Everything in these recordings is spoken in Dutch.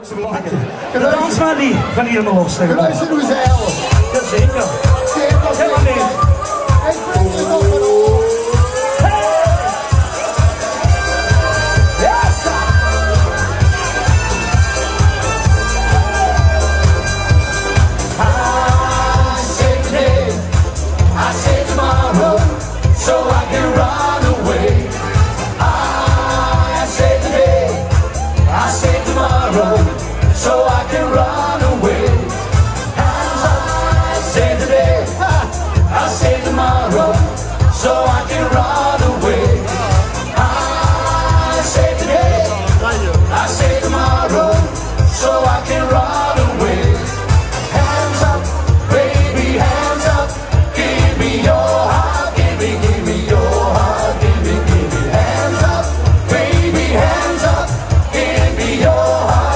De dans van die helemaal los. Kunnen wij zien hoe ze helpen? Jazeker. Helemaal niet. Ik breng je nog maar op. So I can run away. Hands up, I say today. I say tomorrow. So I can run away. I say today. I say tomorrow. So I can run away. Hands up, baby, hands up. Give me your heart. Give me your heart. Give me hands up, baby, hands up. Give me your heart.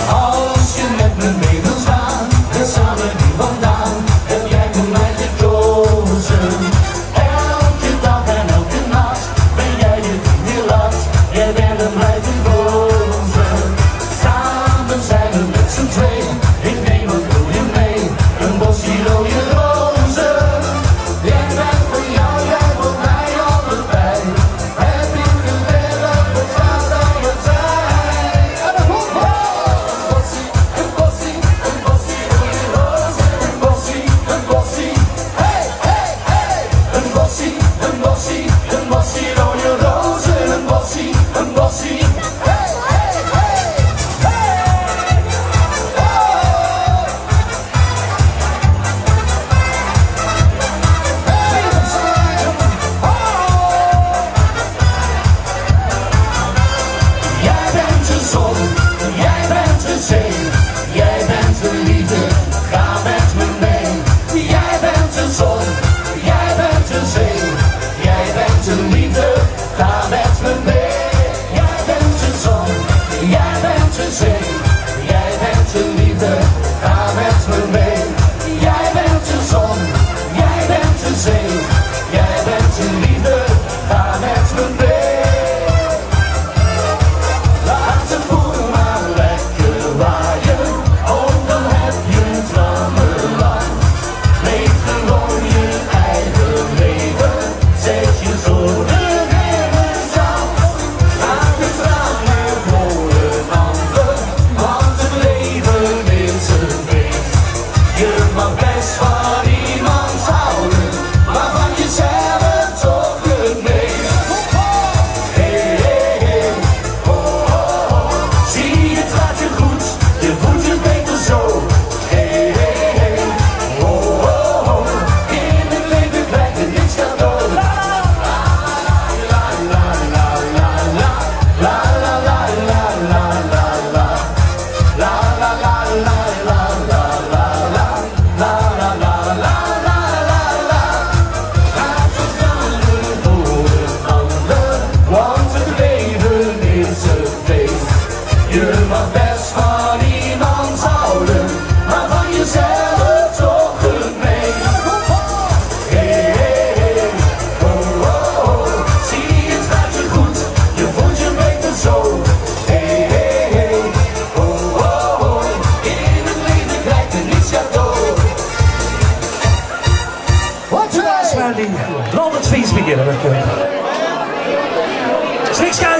Als je met me mee wil gaan, dan samen hier vandaan, heb jij voor mij gekozen. Elke dag en elke nacht ben jij je niet meer laat, jij bent er blijven boven. Samen zijn we met z'n tweeën, ik neem een bloeie mee, een bosje rode rozen. Ik ben voor jou, jij voor mij allebei, heb ik de wereld, wat gaat dan?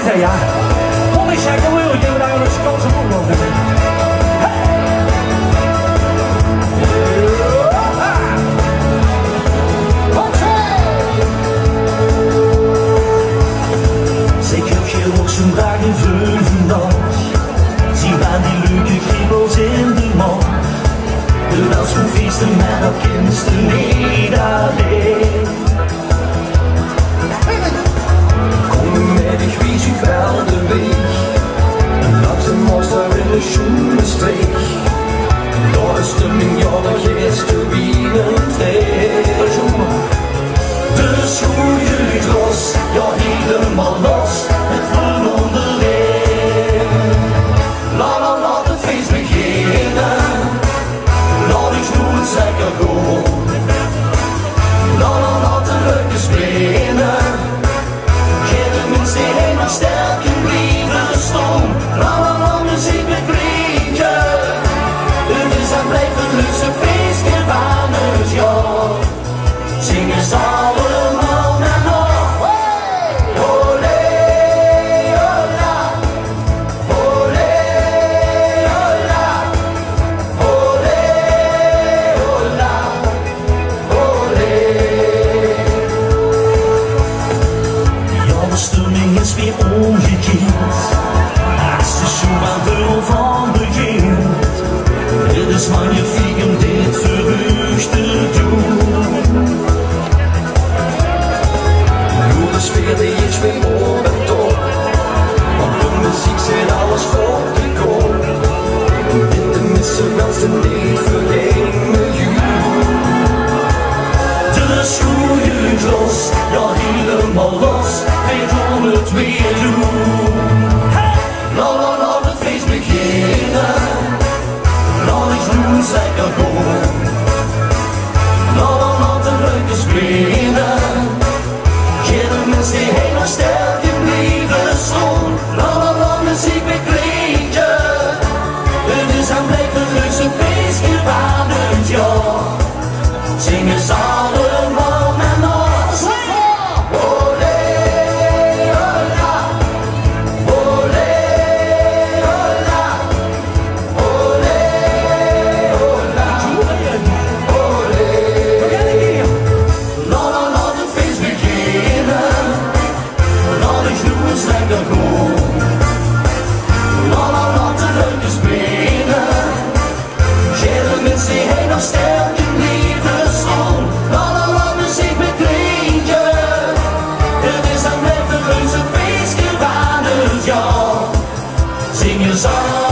hè, ja. Kom eens, ik wil je daar een Schotse voetbal hebben. Zo'n dag in Veuvendag, zien wij die leuke kriebels in de mond. De welskoefeesten met dat kindsten niet alleen. Kom met, ik wees u wel de weg, langs de monster in de Schoenenstreek. Daar is de mignonne gisteren weer een treed. Dus hoe jullie het los, ja helemaal los. De stemming is weer omgekeerd. Als de show aan veel van begint. Het is magnifiek om dit verrucht te doen. Hoe de sfeer die is weer op en top. Want de muziek zit alles op de kop. In de missen wel ze niet vergeten jullie. Dus hoe jullie los, ja helemaal los. Het weer doen. Laat het feest beginnen. Laat ik doen, lekker gewoon. Laat de leuke spelen. Geen de mensen die helemaal sterk in blijven staan. Laat muziek beklinken. Het is aan blijft het leukste feestje van het jaar. Zingen ze allemaal met ons. Zing je zang.